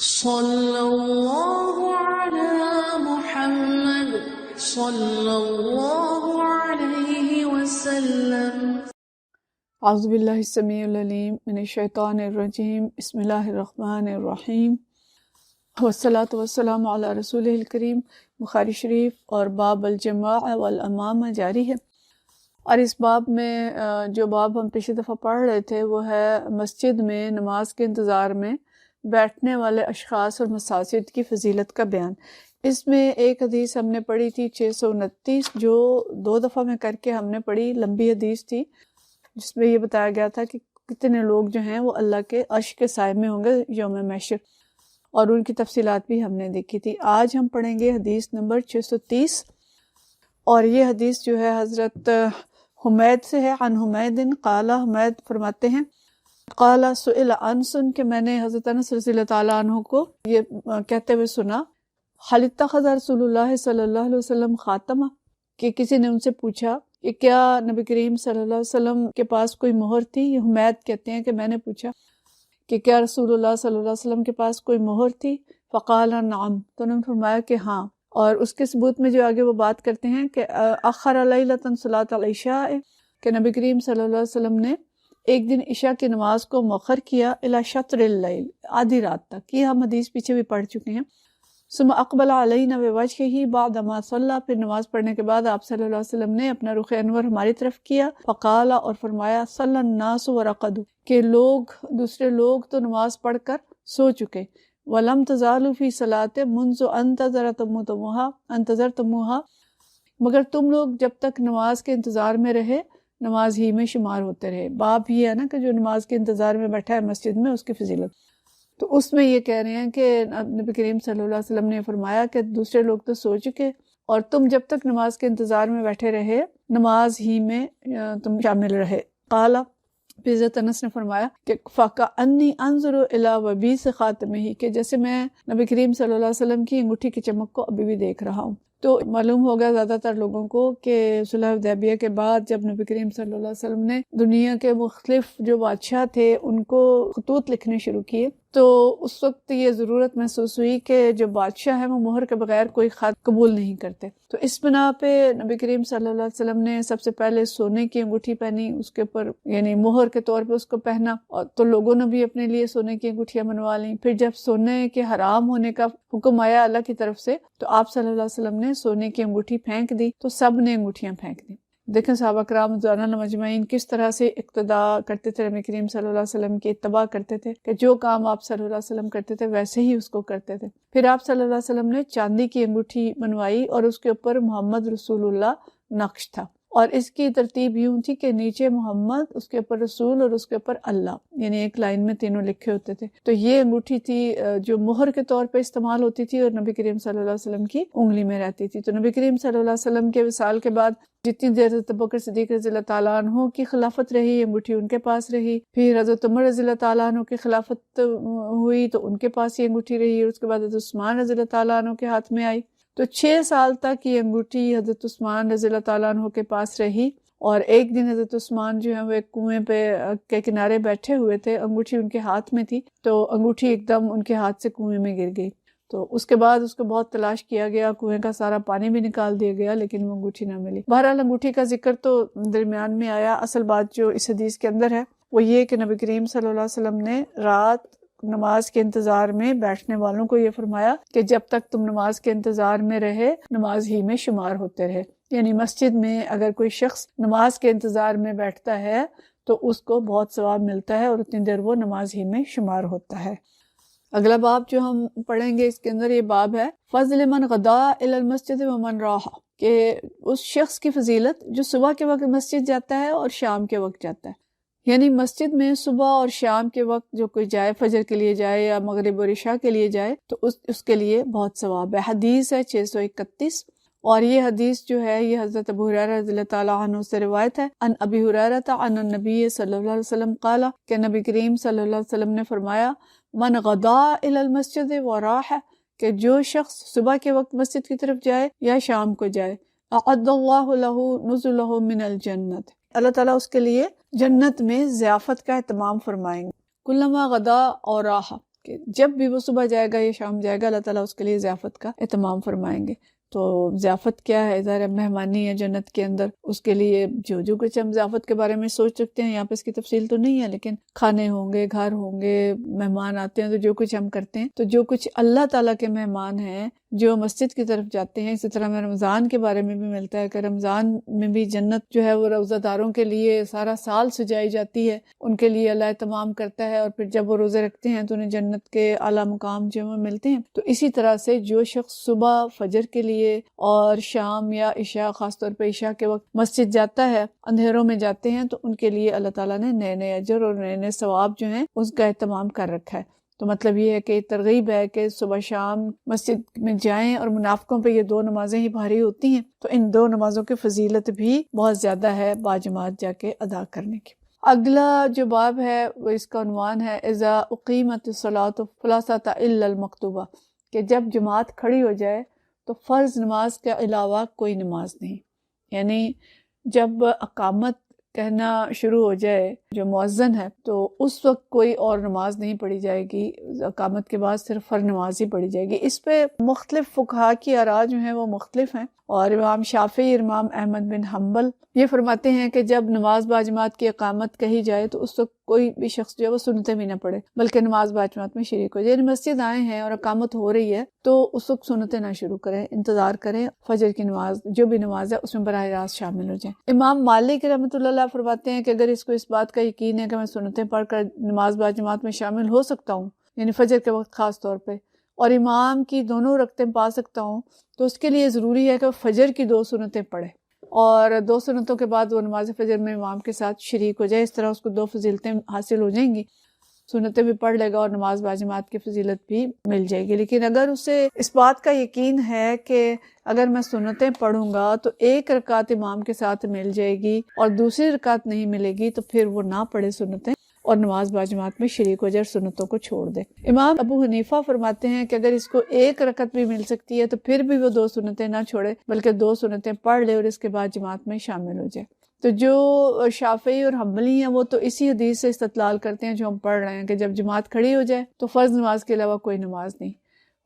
صلی اللہ علی محمد صلی اللہ علیہ وسلم۔ اعوذ باللہ السمیع العلیم من الشیطان الرجیم، بسم اللہ الرحمن الرحیم، والصلاة والسلام علی رسولہ الکریم۔ بخاری شریف اور باب الجماع والامامہ جاری ہے، اور اس باب میں جو باب ہم پچھلی دفعہ پڑھ رہے تھے وہ ہے مسجد میں نماز کے انتظار میں بیٹھنے والے اشخاص اور مساجد کی فضیلت کا بیان۔ اس میں ایک حدیث ہم نے پڑھی تھی 629، جو 2 دفعہ میں کر کے ہم نے پڑھی، لمبی حدیث تھی، جس میں یہ بتایا گیا تھا کہ کتنے لوگ جو ہیں وہ اللہ کے عرش کے سائے میں ہوں گے یوم محشر، اور ان کی تفصیلات بھی ہم نے دیکھی تھی۔ آج ہم پڑھیں گے حدیث نمبر 630، اور یہ حدیث جو ہے حضرت حمید سے ہے۔ عن حمید قال، حمید فرماتے ہیں قال سئل انس، کہ میں نے حضرت انس رضی اللہ تعالیٰ عنہ کو یہ کہتے ہوئے سنا، هل اتخذ رسول اللہ صلی اللہ علیہ وسلم خاتمہ، کہ کسی نے ان سے پوچھا کہ کیا نبی کریم صلی اللہ علیہ وسلم کے پاس کوئی مہر تھی۔ یہ حمید کہتے ہیں کہ میں نے پوچھا کہ کیا رسول اللہ صلی اللہ علیہ وسلم کے پاس کوئی مہر تھی، فقال نعم، تو انہوں نے فرمایا کہ ہاں۔ اور اس کے ثبوت میں جو آگے وہ بات کرتے ہیں کہ اخر لیلۃ صلاۃ العشاء، کہ نبی کریم صلی اللہ علیہ وسلم نے ایک دن عشاء کی نماز کو مؤخر کیا، الی شطر اللیل، آدھی رات تک۔ یہ ہم حدیث پیچھے بھی پڑھ چکے ہیں۔ ثم اقبل علینا بوجہہ بعد ما صلی، پھر نماز پڑھنے کے بعد آپ صلی اللہ علیہ وسلم نے اپنا رخ انور ہماری طرف کیا، فقال، اور فرمایا، صلی الناس ورقدوا، کہ دوسرے لوگ تو نماز پڑھ کر سو چکے، ولم تزالوا فی صلاۃ منذ انتظرتموها، مگر تم لوگ جب تک نماز کے انتظار میں رہے نماز ہی میں شمار ہوتے رہے۔ باب یہ ہے نا کہ جو نماز کے انتظار میں بیٹھا ہے مسجد میں، اس کی فضیلت۔ تو اس میں یہ کہہ رہے ہیں کہ نبی کریم صلی اللہ علیہ وسلم نے فرمایا کہ دوسرے لوگ تو سو چکے، اور تم جب تک نماز کے انتظار میں بیٹھے رہے نماز ہی میں تم شامل رہے۔ قال، حضرت انس نے فرمایا کہ فَكَأَنِّي أَنظُرُ إِلَىٰ وَبِيسِ خَاتِمِهِ، کہ جیسے میں نبی کریم صلی اللہ علیہ وسلم کی انگوٹھی کی چمک کو ابھی بھی دیکھ رہا ہوں۔ تو معلوم ہوگا زیادہ تر لوگوں کو کہ صلح حدیبیہ کے بعد جب نبی کریم صلی اللہ علیہ وسلم نے دنیا کے مختلف جو بادشاہ تھے ان کو خطوط لکھنے شروع کیے، تو اس وقت یہ ضرورت محسوس ہوئی کہ جو بادشاہ ہیں وہ مہر کے بغیر کوئی خط قبول نہیں کرتے۔ تو اس بنا پہ نبی کریم صلی اللہ علیہ وسلم نے سب سے پہلے سونے کی انگوٹھی پہنی، اس کے اوپر یعنی مہر کے طور پہ اس کو پہنا، اور تو لوگوں نے بھی اپنے لیے سونے کی انگوٹھیاں بنوا لیں۔ پھر جب سونے کے حرام ہونے کا حکم آیا اللہ کی طرف سے، تو آپ صلی اللہ علیہ وسلم نے سونے کی انگوٹھی پھینک دی، تو سب نے انگوٹھیاں پھینک دی۔ دیکھیں صحابہ کرام رضوان اللہ مجمعین کس طرح سے اقتداء کرتے تھے، نبی کریم صلی اللہ علیہ وسلم کی اتباع کرتے تھے، کہ جو کام آپ صلی اللہ علیہ وسلم کرتے تھے ویسے ہی اس کو کرتے تھے۔ پھر آپ صلی اللہ علیہ وسلم نے چاندی کی انگوٹھی بنوائی اور اس کے اوپر محمد رسول اللہ نقش تھا، اور اس کی ترتیب یوں تھی کہ نیچے محمد، اس کے اوپر رسول، اور اس کے اوپر اللہ، یعنی ایک لائن میں تینوں لکھے ہوتے تھے۔ تو یہ انگوٹھی تھی جو مہر کے طور پہ استعمال ہوتی تھی، اور نبی کریم صلی اللہ علیہ وسلم کی انگلی میں رہتی تھی۔ تو نبی کریم صلی اللہ علیہ وسلم کے وصال کے بعد جتنی دیر حضرت ابوبکر صدیق رضی اللہ تعالیٰ عنہ کی خلافت رہی، انگوٹھی ان کے پاس رہی۔ پھر حضرت عمر رضی اللہ تعالیٰ عنہ کی خلافت ہوئی تو ان کے پاس یہ انگوٹھی رہی، اور اس کے بعد حضرت عثمان رضی اللہ تعالیٰ عنہ کے ہاتھ میں آئی۔ تو 6 سال تک یہ انگوٹھی حضرت عثمان رضی اللہ تعالیٰ عنہ کے پاس رہی، اور ایک دن حضرت عثمان جو ہیں وہ ایک کنویں پہ کے کنارے بیٹھے ہوئے تھے، انگوٹھی ان کے ہاتھ میں تھی، تو انگوٹھی ایک دم ان کے ہاتھ سے کنویں میں گر گئی۔ تو اس کے بعد اس کو بہت تلاش کیا گیا، کنویں کا سارا پانی بھی نکال دیا گیا، لیکن وہ انگوٹھی نہ ملی۔ بہرحال انگوٹھی کا ذکر تو درمیان میں آیا، اصل بات جو اس حدیث کے اندر ہے وہ یہ کہ نبی کریم صلی اللہ علیہ وسلم نے رات نماز کے انتظار میں بیٹھنے والوں کو یہ فرمایا کہ جب تک تم نماز کے انتظار میں رہے نماز ہی میں شمار ہوتے رہے، یعنی مسجد میں اگر کوئی شخص نماز کے انتظار میں بیٹھتا ہے تو اس کو بہت ثواب ملتا ہے، اور اتنی دیر وہ نماز ہی میں شمار ہوتا ہے۔ اگلا باب جو ہم پڑھیں گے اس کے اندر یہ باب ہے فضل من غدا الی المسجد ومن راح، کہ اس شخص کی فضیلت جو صبح کے وقت مسجد جاتا ہے اور شام کے وقت جاتا ہے، یعنی مسجد میں صبح اور شام کے وقت جو کوئی جائے، فجر کے لیے جائے یا مغرب اور عشاء کے لیے جائے، تو اس کے لیے بہت ثواب ہے۔ حدیث ہے 631، اور یہ حدیث جو ہے یہ حضرت ابو ہریرہ رضی اللہ تعالیٰ عنہ سے روایت ہے۔ ان ابی ہریرہ عن النبی صلی اللہ علیہ وسلم قال، کہ نبی کریم صلی اللہ علیہ وسلم نے فرمایا، من غدا الی المسجد وراح، کہ جو شخص صبح کے وقت مسجد کی طرف جائے یا شام کو جائے، اعد اللہ له نزلہ من الجنت، اللہ تعالیٰ اس کے لیے جنت میں ضیافت کا اہتمام فرمائیں گے۔ کلما غدا اور راح، کہ جب بھی وہ صبح جائے گا یا شام جائے گا اللہ تعالیٰ اس کے لیے ضیافت کا اہتمام فرمائیں گے. تو ضیافت کیا ہے؟ ظاہر مہمانی ہے جنت کے اندر، اس کے لیے جو کچھ ہم ضیافت کے بارے میں سوچ سکتے ہیں، یہاں پہ اس کی تفصیل تو نہیں ہے، لیکن کھانے ہوں گے، گھر ہوں گے، مہمان آتے ہیں تو جو کچھ ہم کرتے ہیں، تو جو کچھ اللہ تعالیٰ کے مہمان ہیں جو مسجد کی طرف جاتے ہیں. اسی طرح ہمیں رمضان کے بارے میں بھی ملتا ہے کہ رمضان میں بھی جنت جو ہے وہ روزہ داروں کے لیے سارا سال سجائی جاتی ہے، ان کے لیے اللہ اہتمام کرتا ہے، اور پھر جب وہ روزے رکھتے ہیں تو انہیں جنت کے اعلیٰ مقام جو وہ ملتے ہیں. تو اسی طرح سے جو شخص صبح فجر کے لیے اور شام یا عشاء، خاص طور پہ عشاء کے وقت مسجد جاتا ہے، اندھیروں میں جاتے ہیں، تو ان کے لیے اللہ تعالیٰ نے نئے نئے اجر اور نئے نئے ثواب جو ہیں اس کا اہتمام کر رکھا ہے. تو مطلب یہ ہے کہ ترغیب ہے کہ صبح شام مسجد میں جائیں، اور منافقوں پہ یہ 2 نمازیں ہی بھاری ہوتی ہیں، تو ان 2 نمازوں کی فضیلت بھی بہت زیادہ ہے باجماعت جا کے ادا کرنے کی. اگلا جو باب ہے وہ اس کا عنوان ہے اذا اقیمت الصلاۃ فلا صلاۃ الا المکتوبہ، کہ جب جماعت کھڑی ہو جائے تو فرض نماز کے علاوہ کوئی نماز نہیں. یعنی جب اقامت کہنا شروع ہو جائے جو مؤذن ہے تو اس وقت کوئی اور نماز نہیں پڑھی جائے گی، اقامت کے بعد صرف فرض نماز ہی پڑھی جائے گی. اس پہ مختلف فقہا کی آراء جو ہیں وہ مختلف ہیں، اور امام شافعی، امام احمد بن حنبل یہ فرماتے ہیں کہ جب نماز باجماعت کی اقامت کہی جائے تو اس وقت کوئی بھی شخص جو ہے وہ سنتیں بھی نہ پڑھے بلکہ نماز باجماعت میں شریک ہو جائے. یعنی مسجد آئے ہیں اور اقامت ہو رہی ہے تو اس وقت سنتیں نہ شروع کریں، انتظار کریں، فجر کی نماز جو بھی نماز ہے اس میں براہ راست شامل ہو جائیں. امام مالک رحمۃ اللہ علیہ فرماتے ہیں کہ اگر اس کو اس بات کا یقین ہے کہ میں سنتیں پڑھ کر نماز باجماعت میں شامل ہو سکتا ہوں، یعنی فجر کے وقت خاص طور پہ، اور امام کی دونوں رکعتیں پا سکتا ہوں، تو اس کے لیے ضروری ہے کہ وہ فجر کی 2 سنتیں پڑھے، اور 2 سنتوں کے بعد وہ نماز فجر میں امام کے ساتھ شریک ہو جائے. اس طرح اس کو 2 فضیلتیں حاصل ہو جائیں گی، سنتیں بھی پڑھ لے گا اور نماز باجماعت کی فضیلت بھی مل جائے گی. لیکن اگر اسے اس بات کا یقین ہے کہ اگر میں سنتیں پڑھوں گا تو 1 رکعت امام کے ساتھ مل جائے گی اور دوسری رکعت نہیں ملے گی، تو پھر وہ نہ پڑھے سنتیں اور نماز باجماعت میں شریک ہو جائے اور سنتوں کو چھوڑ دے. امام ابو حنیفہ فرماتے ہیں کہ اگر اس کو 1 رکعت بھی مل سکتی ہے تو پھر بھی وہ 2 سنتیں نہ چھوڑے بلکہ 2 سنتیں پڑھ لے اور اس کے بعد جماعت میں شامل ہو جائے. تو جو شافعی اور حنبلی ہیں وہ تو اسی حدیث سے استدلال کرتے ہیں جو ہم پڑھ رہے ہیں کہ جب جماعت کھڑی ہو جائے تو فرض نماز کے علاوہ کوئی نماز نہیں.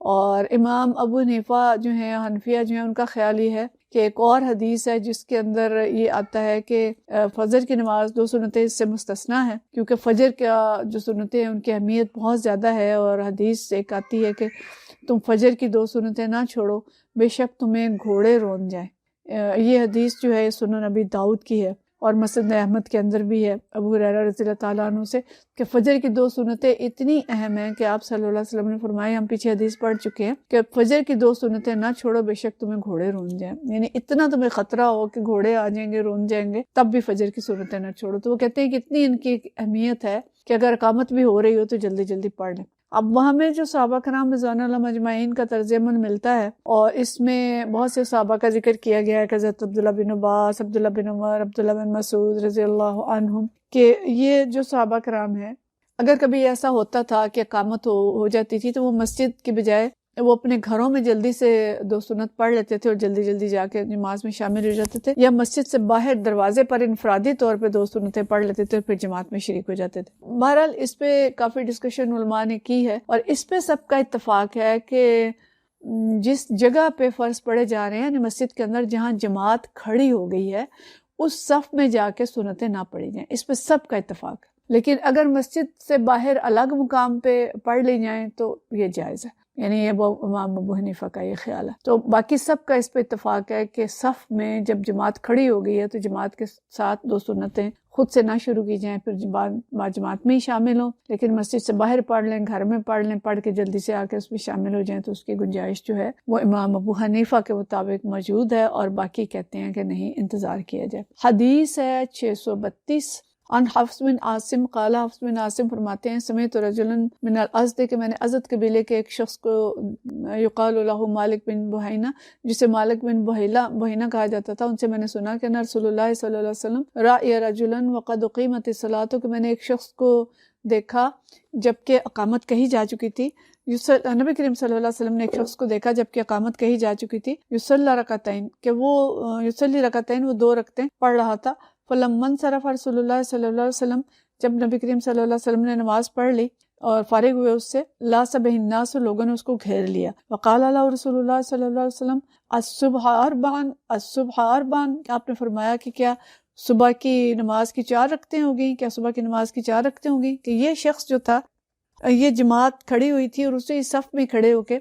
اور امام ابو حنیفہ جو ہیں، حنفیہ جو ہیں، ان کا خیال یہ ہے کہ ایک اور حدیث ہے جس کے اندر یہ آتا ہے کہ فجر کی نماز 2 سنتیں اس سے مستثنا ہے، کیونکہ فجر کا جو سنتیں ہیں ان کی اہمیت بہت زیادہ ہے، اور حدیث ایک آتی ہے کہ تم فجر کی 2 سنتیں نہ چھوڑو بے شک تمہیں گھوڑے رون جائیں. یہ حدیث جو ہے سنن ابی داؤد کی ہے اور مسند احمد کے اندر بھی ہے ابو ہریرہ رضی اللہ تعالیٰ عنہ سے کہ فجر کی 2 سنتیں اتنی اہم ہیں کہ آپ صلی اللہ علیہ وسلم نے فرمایا، ہم پیچھے حدیث پڑھ چکے ہیں کہ فجر کی 2 سنتیں نہ چھوڑو بے شک تمہیں گھوڑے رون جائیں. یعنی اتنا تمہیں خطرہ ہو کہ گھوڑے آ جائیں گے، رون جائیں گے، تب بھی فجر کی سنتیں نہ چھوڑو. تو وہ کہتے ہیں کہ اتنی ان کی اہمیت ہے کہ اگر اقامت بھی ہو رہی ہو تو جلدی جلدی پڑھ لیں. اب وہاں میں جو صحابہ کرام رضوان اللہ مجمعین کا طرز عمل ملتا ہے، اور اس میں بہت سے صحابہ کا ذکر کیا گیا ہے کہ حضرت عبداللہ بن عباس، عبداللہ بن عمر، عبداللہ بن مسعود رضی اللہ عنہم، کہ یہ جو صحابہ کرام ہیں اگر کبھی ایسا ہوتا تھا کہ اقامت ہو جاتی تھی تو وہ مسجد کی بجائے وہ اپنے گھروں میں جلدی سے 2 سنت پڑھ لیتے تھے اور جلدی جلدی جا کے نماز میں شامل ہو جاتے تھے، یا مسجد سے باہر دروازے پر انفرادی طور پہ 2 سنتیں پڑھ لیتے تھے اور پھر جماعت میں شریک ہو جاتے تھے. بہرحال اس پہ کافی ڈسکشن علماء نے کی ہے، اور اس پہ سب کا اتفاق ہے کہ جس جگہ پہ فرض پڑھے جا رہے ہیں، یعنی مسجد کے اندر جہاں جماعت کھڑی ہو گئی ہے اس صف میں جا کے سنتیں نہ پڑھی جائیں. اس پہ سب کا اتفاق ہے. لیکن اگر مسجد سے باہر الگ مقام پہ پڑھ لی جائیں تو یہ جائز ہے، یعنی یہ امام ابو حنیفہ کا یہ خیال ہے. تو باقی سب کا اس پہ اتفاق ہے کہ صف میں جب جماعت کھڑی ہو گئی ہے تو جماعت کے ساتھ 2 سنتیں خود سے نہ شروع کی جائیں، پھر جماعت میں ہی شامل ہوں، لیکن مسجد سے باہر پڑھ لیں، گھر میں پڑھ لیں، پڑھ کے جلدی سے آ کے اس میں شامل ہو جائیں، تو اس کی گنجائش جو ہے وہ امام ابو حنیفہ کے مطابق موجود ہے، اور باقی کہتے ہیں کہ نہیں، انتظار کیا جائے. حدیث ہے 632 عن حفص بن عاصم قال، حفص بن عاصم فرماتے ہیں سمعت رجلا من الازد، کہ میں نے ازد قبیلے کے ایک شخص کو یقال له مالک بن بحینہ، جسے مالک بن بحینہ کہا جاتا تھا، ان سے میں نے سنا کہ رسول اللہ صلی اللہ علیہ وسلم رائی رجلا وقد اقیمت الصلاۃ، کہ میں نے ایک شخص کو دیکھا جبکہ اقامت کہی جا چکی تھی. نبی کریم صلی اللہ علیہ وسلم نے ایک شخص کو دیکھا جبکہ اقامت کہی جا چکی تھی، یصلی رکعتین، کہ وہ یصلی رکعتین، وہ 2 رکعتیں پڑھ رہا تھا. فلما انصرف رسول اللہ صلی اللہ علیہ وسلم، جب نبی کریم صلی اللہ علیہ وسلم نے نماز پڑھ لی، اور فارغ ہوئے اس سے، لا صبح الناس، لوگوں نے اس کو گھیر لیا، وقال اللہ رسول اللہ صلی اللہ علیہ وسلم الصبح اربعن، الصبح اربعن، آپ نے فرمایا کہ کیا صبح کی نماز کی 4 رکعتیں ہوگی، کیا صبح کی نماز کی 4 رکعتیں ہوں گی؟ کہ یہ شخص جو تھا، یہ جماعت کھڑی ہوئی تھی اور اسے اس صف میں کھڑے ہو کے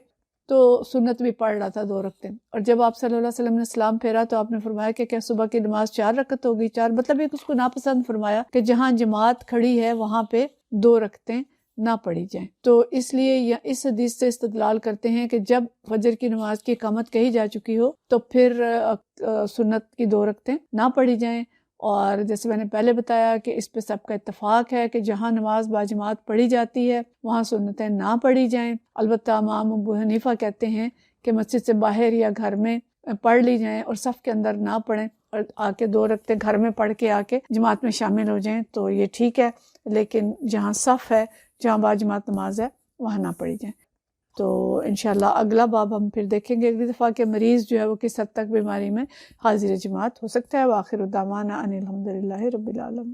تو سنت بھی پڑھ رہا تھا 2 رکعتیں، اور جب آپ صلی اللہ علیہ وسلم نے سلام پھیرا تو آپ نے فرمایا کہ کیا صبح کی نماز 4 رکعت ہوگی؟ 4 مطلب ایک اس کو ناپسند فرمایا کہ جہاں جماعت کھڑی ہے وہاں پہ 2 رکعتیں نہ پڑھی جائیں۔ تو اس لیے اس حدیث سے استدلال کرتے ہیں کہ جب فجر کی نماز کی اقامت کہی جا چکی ہو تو پھر سنت کی 2 رکعتیں نہ پڑھی جائیں، اور جیسے میں نے پہلے بتایا کہ اس پہ سب کا اتفاق ہے کہ جہاں نماز باجماعت پڑھی جاتی ہے وہاں سنتیں نہ پڑھی جائیں۔ البتہ امام ابو حنیفہ کہتے ہیں کہ مسجد سے باہر یا گھر میں پڑھ لی جائیں اور صف کے اندر نہ پڑھیں، اور آ کے 2 رکعتیں گھر میں پڑھ کے آ کے جماعت میں شامل ہو جائیں تو یہ ٹھیک ہے، لیکن جہاں صف ہے، جہاں باجماعت نماز ہے، وہاں نہ پڑھی جائیں۔ تو انشاءاللہ اگلا باب ہم پھر دیکھیں گے اگلی دفعہ کہ مریض جو ہے وہ کس حد تک بیماری میں حاضر جماعت ہو سکتا ہے۔ وآخر دعوانا ان الحمدللہ رب العالمین۔